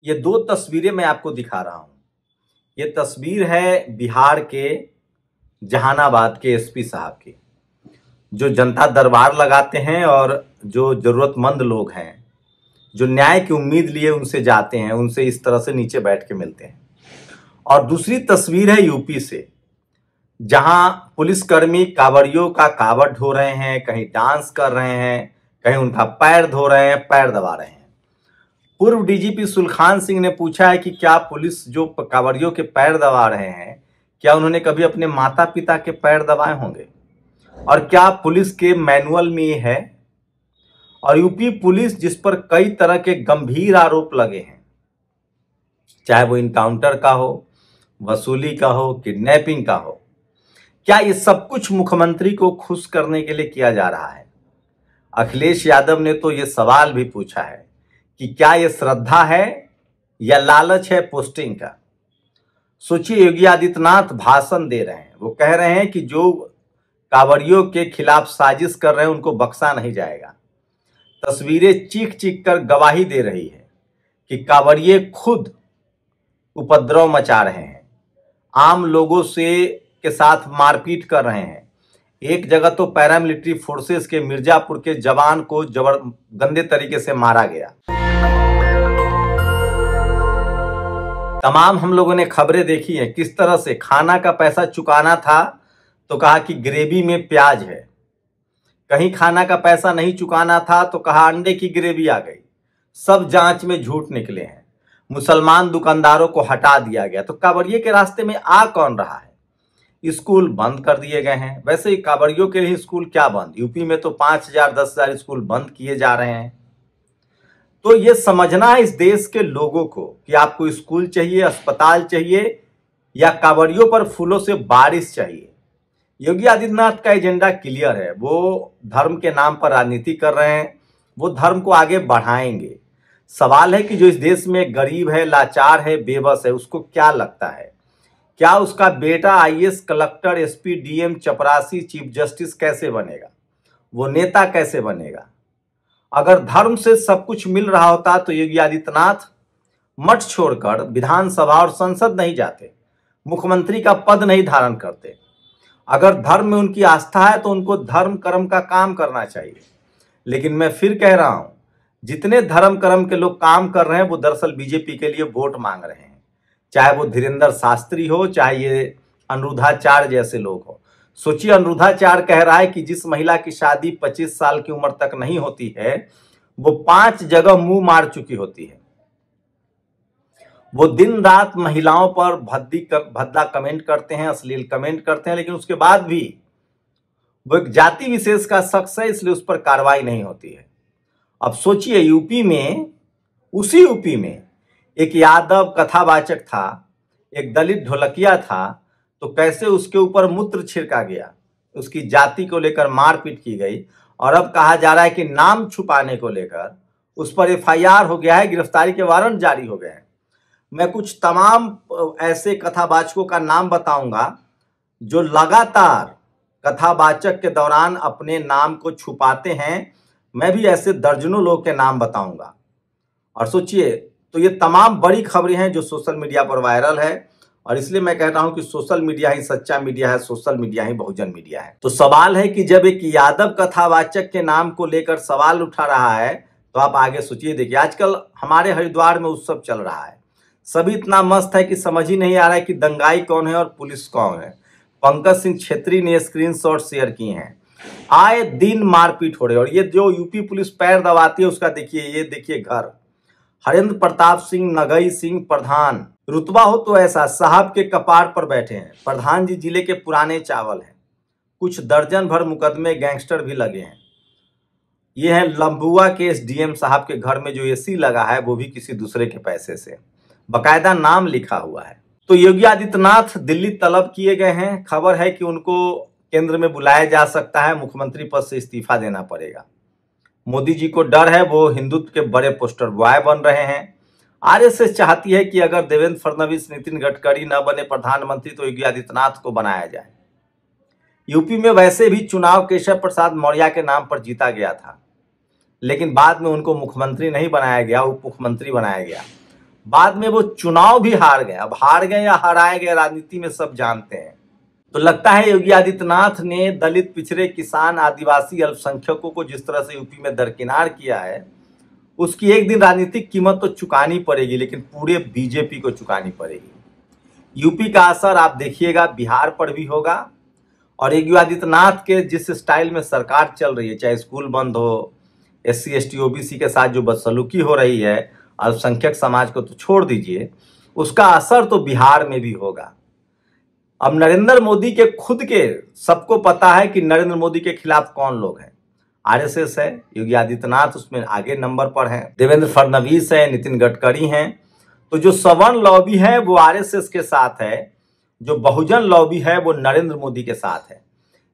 ये दो तस्वीरें मैं आपको दिखा रहा हूं। ये तस्वीर है बिहार के जहानाबाद के एसपी साहब की, जो जनता दरबार लगाते हैं और जो जरूरतमंद लोग हैं, जो न्याय की उम्मीद लिए उनसे जाते हैं, उनसे इस तरह से नीचे बैठ के मिलते हैं। और दूसरी तस्वीर है यूपी से, जहां पुलिसकर्मी कांवड़ियों का कांवड़ ढो रहे हैं, कहीं डांस कर रहे हैं, कहीं उनका पैर धो रहे हैं, पैर दबा रहे हैं। पूर्व डीजीपी सुलखान सिंह ने पूछा है कि क्या पुलिस जो कांवड़ियों के पैर दबा रहे हैं, क्या उन्होंने कभी अपने माता पिता के पैर दबाए होंगे? और क्या पुलिस के मैनुअल में ये है? और यूपी पुलिस जिस पर कई तरह के गंभीर आरोप लगे हैं, चाहे वो इनकाउंटर का हो, वसूली का हो, किडनैपिंग का हो, क्या ये सब कुछ मुख्यमंत्री को खुश करने के लिए किया जा रहा है? अखिलेश यादव ने तो ये सवाल भी पूछा है कि क्या ये श्रद्धा है या लालच है पोस्टिंग का। सोचिए, योगी आदित्यनाथ भाषण दे रहे हैं, वो कह रहे हैं कि जो कांवड़ियों के खिलाफ साजिश कर रहे हैं उनको बख्शा नहीं जाएगा। तस्वीरें चीख चीख कर गवाही दे रही है कि कांवड़िये खुद उपद्रव मचा रहे हैं, आम लोगों से के साथ मारपीट कर रहे हैं। एक जगह तो पैरामिलिट्री फोर्सेस के मिर्जापुर के जवान को गंदे तरीके से मारा गया। तमाम हम लोगों ने खबरें देखी हैं, किस तरह से खाना का पैसा चुकाना था तो कहा कि ग्रेवी में प्याज है, कहीं खाना का पैसा नहीं चुकाना था तो कहा अंडे की ग्रेवी आ गई। सब जांच में झूठ निकले हैं। मुसलमान दुकानदारों को हटा दिया गया, तो कांवड़िये के रास्ते में आ कौन रहा है? स्कूल बंद कर दिए गए हैं। वैसे ही कांवड़ियों के लिए स्कूल क्या बंद? यूपी में तो 5,000 10,000 स्कूल बंद किए जा रहे हैं। तो ये समझना है इस देश के लोगों को कि आपको स्कूल चाहिए, अस्पताल चाहिए, या कांवड़ियों पर फूलों से बारिश चाहिए। योगी आदित्यनाथ का एजेंडा क्लियर है। वो धर्म के नाम पर राजनीति कर रहे हैं, वो धर्म को आगे बढ़ाएंगे। सवाल है कि जो इस देश में गरीब है, लाचार है, बेबस है, उसको क्या लगता है? क्या उसका बेटा आईएएस, कलेक्टर, एसपी, डीएम, चपरासी, चीफ जस्टिस कैसे बनेगा? वो नेता कैसे बनेगा? अगर धर्म से सब कुछ मिल रहा होता तो योगी आदित्यनाथ मठ छोड़कर विधानसभा और संसद नहीं जाते, मुख्यमंत्री का पद नहीं धारण करते। अगर धर्म में उनकी आस्था है तो उनको धर्म कर्म का काम करना चाहिए। लेकिन मैं फिर कह रहा हूं, जितने धर्म कर्म के लोग काम कर रहे हैं वो दरअसल बीजेपी के लिए वोट मांग रहे हैं, चाहे वो धीरेन्द्र शास्त्री हो, चाहे ये अनुराधाचार्य जैसे लोग हो। सोचिए, अनुराधाचार्य कह रहा है कि जिस महिला की शादी 25 साल की उम्र तक नहीं होती है, वो 5 जगह मुंह मार चुकी होती है। वो दिन रात महिलाओं पर भद्दा कमेंट करते हैं, अश्लील कमेंट करते हैं, लेकिन उसके बाद भी वो एक जाति विशेष का शख्स है, इसलिए उस पर कार्रवाई नहीं होती है। अब सोचिए, यूपी में, उसी यूपी में एक यादव कथावाचक था, एक दलित ढोलकिया था, तो कैसे उसके ऊपर मूत्र छिड़का गया, उसकी जाति को लेकर मारपीट की गई, और अब कहा जा रहा है कि नाम छुपाने को लेकर उस पर एफआईआर हो गया है, गिरफ्तारी के वारंट जारी हो गए हैं। मैं कुछ तमाम ऐसे कथावाचकों का नाम बताऊंगा जो लगातार कथावाचक के दौरान अपने नाम को छुपाते हैं। मैं भी ऐसे दर्जनों लोग के नाम बताऊंगा। और सोचिए, तो ये तमाम बड़ी खबरें हैं जो सोशल मीडिया पर वायरल है, और इसलिए मैं कहता हूं कि सोशल मीडिया ही सच्चा मीडिया है, सोशल मीडिया ही बहुजन मीडिया है। तो सवाल है कि जब एक यादव कथावाचक के नाम को लेकर सवाल उठा रहा है, तो आप आगे सोचिए। देखिए, आजकल हमारे हरिद्वार में उत्सव चल रहा है, सभी इतना मस्त है कि समझ ही नहीं आ रहा है कि दंगाई कौन है और पुलिस कौन है। पंकज सिंह छेत्री ने स्क्रीनशॉट शेयर किए हैं, आए दिन मारपीट हो रही है। और ये जो यूपी पुलिस पैर दबाती है उसका देखिए, ये देखिए घर, हरेंद्र प्रताप सिंह, नगई सिंह प्रधान, रुतबा हो तो ऐसा, साहब के कपार पर बैठे हैं। प्रधान जी जिले के पुराने चावल हैं, कुछ दर्जन भर मुकदमे गैंगस्टर भी लगे हैं। ये है लंबुआ के एसडीएम साहब के घर में जो एसी लगा है, वो भी किसी दूसरे के पैसे से, बकायदा नाम लिखा हुआ है। तो योगी आदित्यनाथ दिल्ली तलब किए गए हैं। खबर है कि उनको केंद्र में बुलाया जा सकता है, मुख्यमंत्री पद से इस्तीफा देना पड़ेगा। मोदी जी को डर है, वो हिंदुत्व के बड़े पोस्टर बॉय बन रहे हैं। आरएसएस चाहती है कि अगर देवेंद्र फडणवीस, नितिन गडकरी न बने प्रधानमंत्री तो योगी आदित्यनाथ को बनाया जाए। यूपी में वैसे भी चुनाव केशव प्रसाद मौर्य के नाम पर जीता गया था, लेकिन बाद में उनको मुख्यमंत्री नहीं बनाया गया, उप मुख्यमंत्री बनाया गया। बाद में वो चुनाव भी हार गए। अब हार गए या हराए गए राजनीति में सब जानते हैं। तो लगता है योगी आदित्यनाथ ने दलित, पिछड़े, किसान, आदिवासी, अल्पसंख्यकों को जिस तरह से यूपी में दरकिनार किया है, उसकी एक दिन राजनीतिक कीमत तो चुकानी पड़ेगी, लेकिन पूरे बीजेपी को चुकानी पड़ेगी। यूपी का असर आप देखिएगा बिहार पर भी होगा। और योगी आदित्यनाथ के जिस स्टाइल में सरकार चल रही है, चाहे स्कूल बंद हो, SC ST OBC के साथ जो बदसलूकी हो रही है, अल्पसंख्यक समाज को तो छोड़ दीजिए, उसका असर तो बिहार में भी होगा। अब नरेंद्र मोदी के खुद के सबको पता है कि नरेंद्र मोदी के खिलाफ कौन लोग हैं। RSS है, योगी आदित्यनाथ उसमें आगे नंबर पर हैं, देवेंद्र फडणवीस है, नितिन गडकरी हैं। तो जो सवर्ण लॉबी है वो RSS के साथ है, जो बहुजन लॉबी है वो नरेंद्र मोदी के साथ है।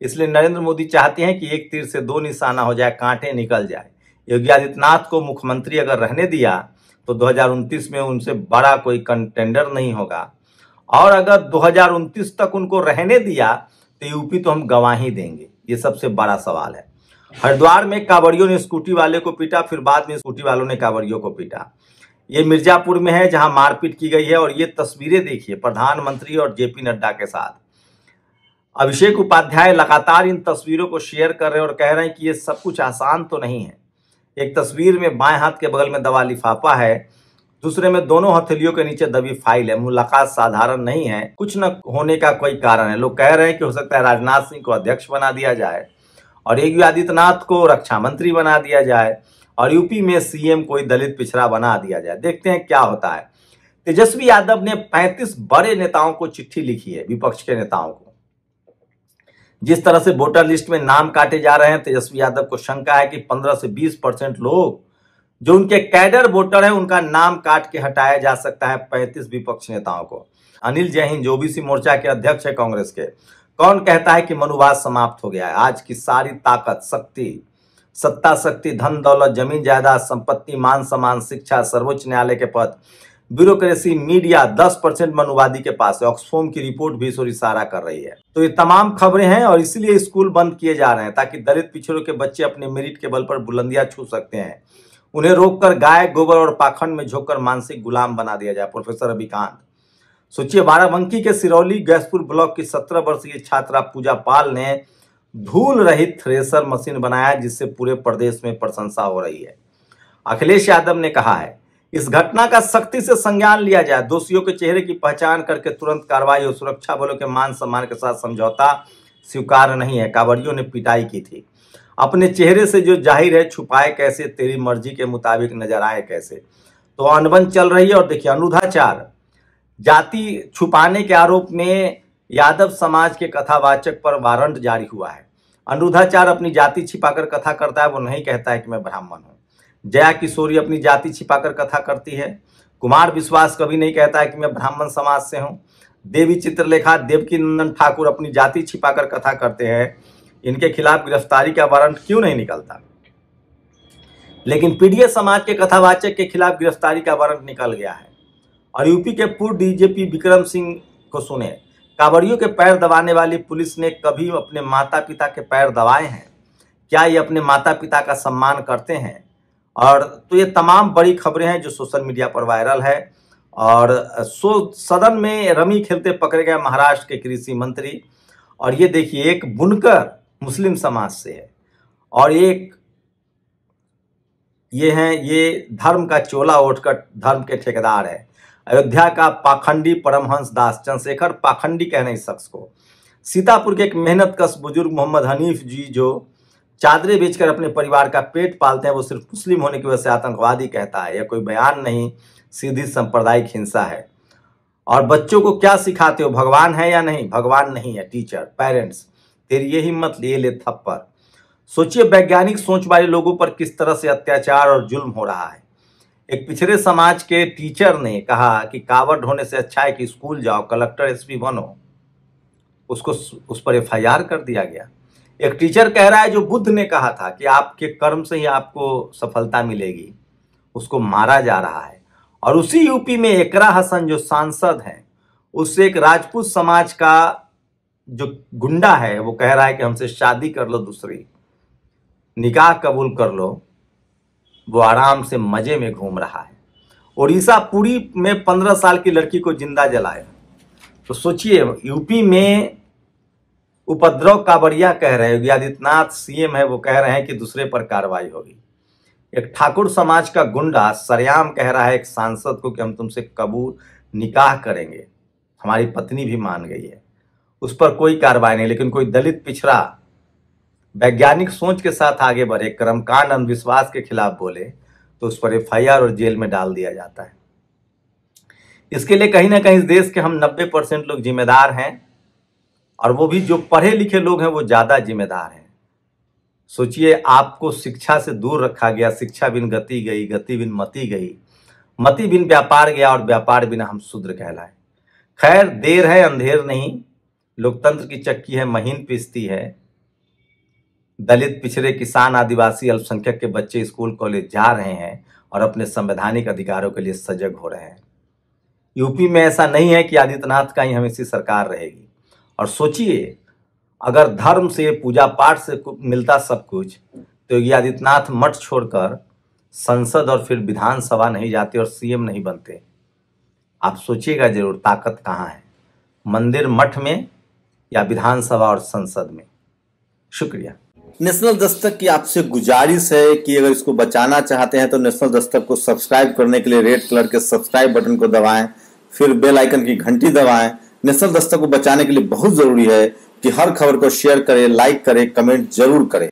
इसलिए नरेंद्र मोदी चाहते हैं कि एक तीर से दो निशाना हो जाए, कांटे निकल जाए। योगी आदित्यनाथ को मुख्यमंत्री अगर रहने दिया तो 2029 में उनसे बड़ा कोई कंटेंडर नहीं होगा, और अगर 2029 तक उनको रहने दिया तो यूपी तो हम गंवा ही देंगे। ये सबसे बड़ा सवाल है। हरिद्वार में कांवड़ियों ने स्कूटी वाले को पीटा, फिर बाद में स्कूटी वालों ने कांवड़ियों को पीटा। ये मिर्जापुर में है जहां मारपीट की गई है, और ये तस्वीरें देखिए प्रधानमंत्री और JP नड्डा के साथ। अभिषेक उपाध्याय लगातार इन तस्वीरों को शेयर कर रहे हैं और कह रहे हैं कि ये सब कुछ आसान तो नहीं है। एक तस्वीर में बाएं हाथ के बगल में दवा लिफाफा है, दूसरे में दोनों हथेलियों के नीचे दबी फाइल है। मुलाकात साधारण नहीं है, कुछ न होने का कोई कारण है। लोग कह रहे हैं कि हो सकता है राजनाथ सिंह को अध्यक्ष बना दिया जाए और योगी आदित्यनाथ को रक्षा मंत्री बना दिया जाए और यूपी में CM कोई दलित पिछड़ा बना दिया जाए। देखते हैं क्या होता है। तेजस्वी यादव ने 35 बड़े नेताओं को चिट्ठी लिखी है, विपक्ष के नेताओं को। जिस तरह से वोटर लिस्ट में नाम काटे जा रहे हैं, तेजस्वी यादव को शंका है कि 15 से 20% लोग जो उनके कैडर वोटर हैं उनका नाम काट के हटाया जा सकता है 35 विपक्ष नेताओं को। अनिल जैन जो OBC मोर्चा के अध्यक्ष है कांग्रेस के, कौन कहता है कि मनुवाद समाप्त हो गया है? आज की सारी ताकत, शक्ति, सत्ता, शक्ति, धन दौलत, जमीन जायदाद, संपत्ति, मान सम्मान, शिक्षा, सर्वोच्च न्यायालय के पद, ब्यूरोक्रेसी, मीडिया 10% मनुवादी के पास है। ऑक्सफोम की रिपोर्ट भी इस ओर इशारा कर रही है। तो ये तमाम खबरें हैं और इसलिए स्कूल बंद किए जा रहे हैं ताकि दलित पिछड़ों के बच्चे अपने मेरिट के बल पर बुलंदियां छू सकते हैं। उन्हें रोककर गाय, गोबर और पाखंड में झोंककर मानसिक गुलाम बना दिया जाए। प्रोफेसर अभिकांत, सोचिए बाराबंकी के सिरौली गैसपुर ब्लॉक की 17 वर्षीय छात्रा पूजा पाल ने धूल रहित थ्रेसर मशीन बनाया, जिससे पूरे प्रदेश में प्रशंसा हो रही है। अखिलेश यादव ने कहा है इस घटना का सख्ती से संज्ञान लिया जाए, दोषियों के चेहरे की पहचान करके तुरंत कार्रवाई और सुरक्षा बलों के मान सम्मान के साथ समझौता स्वीकार नहीं है। कांवड़ियों ने पिटाई की थी, अपने चेहरे से जो जाहिर है छुपाए कैसे, तेरी मर्जी के मुताबिक नजर आए कैसे। तो अनबन चल रही है। और देखिए अनुराधाचार, जाति छुपाने के आरोप में यादव समाज के कथावाचक पर वारंट जारी हुआ है। अनुराधाचार अपनी जाति छिपाकर कथा करता है, वो नहीं कहता है कि मैं ब्राह्मण हूं। जया किशोरी अपनी जाति छिपाकर कथा करती है। कुमार विश्वास कभी नहीं कहता है कि मैं ब्राह्मण समाज से हूं। देवी चित्रलेखा, देवकी नंदन ठाकुर अपनी जाति छिपाकर कथा करते हैं। इनके खिलाफ गिरफ्तारी का वारंट क्यों नहीं निकलता? लेकिन पीडीए समाज के कथावाचक के खिलाफ गिरफ्तारी का वारंट निकल गया है। और यूपी के पूर्व DGP विक्रम सिंह को सुने, कांवड़ियों के पैर दबाने वाली पुलिस ने कभी अपने माता पिता के पैर दबाए हैं? क्या ये अपने माता पिता का सम्मान करते हैं? और तो ये तमाम बड़ी खबरें हैं जो सोशल मीडिया पर वायरल है। और सदन में रमी खेलते पकड़े गए महाराष्ट्र के कृषि मंत्री। और ये देखिए एक बुनकर मुस्लिम समाज से है और एक ये धर्म का चोला ओढ़कर धर्म के ठेकेदार है। अयोध्या का पाखंडी परमहंस दास, चंद्रशेखर पाखंडी कहने इस शख्स को। सीतापुर के एक मेहनतकश बुजुर्ग मोहम्मद हनीफ जी जो चादरें बेचकर अपने परिवार का पेट पालते हैं, वो सिर्फ मुस्लिम होने की वजह से आतंकवादी कहता है। यह कोई बयान नहीं, सीधी सांप्रदायिक हिंसा है। और बच्चों को क्या सिखाते हो, भगवान है या नहीं? भगवान नहीं है, टीचर, पेरेंट्स। तेरी ये हिम्मत, लिए ले थप्पड़। सोचिए वैज्ञानिक सोच वाले लोगों पर किस तरह से अत्याचार और जुल्म हो रहा है। एक पिछड़े समाज के टीचर ने कहा कि कांवड़ ढोने से अच्छा है कि स्कूल जाओ, कलेक्टर SP बनो। उसको उस पर FIR कर दिया गया। एक टीचर कह रहा है जो बुद्ध ने कहा था कि आपके कर्म से ही आपको सफलता मिलेगी, उसको मारा जा रहा है। और उसी यूपी में एकरा हसन जो सांसद हैं, उससे एक राजपूत समाज का जो गुंडा है वो कह रहा है कि हमसे शादी कर लो, दूसरी निकाह कबूल कर लो। वो आराम से मजे में घूम रहा है। उड़ीसा पुरी में 15 साल की लड़की को जिंदा जलाया। तो सोचिए, यूपी में उपद्रव कांवड़िया कह रहे हैं, योगी आदित्यनाथ सीएम है, वो कह रहे हैं कि दूसरे पर कार्रवाई होगी। एक ठाकुर समाज का गुंडा सरेआम कह रहा है एक सांसद को कि हम तुमसे कबूल निकाह करेंगे, हमारी पत्नी भी मान गई है, उस पर कोई कार्रवाई नहीं। लेकिन कोई दलित पिछड़ा वैज्ञानिक सोच के साथ आगे बढ़े, कर्मकांड अंधविश्वास के खिलाफ बोले, तो उस पर एफआईआर और जेल में डाल दिया जाता है। इसके लिए कहीं ना कहीं इस देश के हम 90% लोग जिम्मेदार हैं, और वो भी जो पढ़े लिखे लोग हैं वो ज्यादा जिम्मेदार हैं। सोचिए, आपको शिक्षा से दूर रखा गया, शिक्षा बिन गति गई, गति बिन मति गई, मति बिन व्यापार गया, और व्यापार बिना हम शूद्र कहलाए। खैर, देर है अंधेर नहीं, लोकतंत्र की चक्की है महीन पिसती है। दलित, पिछड़े, किसान, आदिवासी, अल्पसंख्यक के बच्चे स्कूल कॉलेज जा रहे हैं और अपने संवैधानिक अधिकारों के लिए सजग हो रहे हैं। यूपी में ऐसा नहीं है कि आदित्यनाथ का ही हमेशा सरकार रहेगी। और सोचिए, अगर धर्म से, पूजा पाठ से मिलता सब कुछ, तो योगी आदित्यनाथ मठ छोड़कर संसद और फिर विधानसभा नहीं जाते और सीएम नहीं बनते। आप सोचिएगा जरूर, ताकत कहाँ है, मंदिर मठ में या विधानसभा और संसद में। शुक्रिया। नेशनल दस्तक की आपसे गुजारिश है कि अगर इसको बचाना चाहते हैं तो नेशनल दस्तक को सब्सक्राइब करने के लिए रेड कलर के सब्सक्राइब बटन को दबाएं, फिर बेल आइकन की घंटी दबाएं। नेशनल दस्तक को बचाने के लिए बहुत जरूरी है कि हर खबर को शेयर करें, लाइक करें, कमेंट जरूर करें।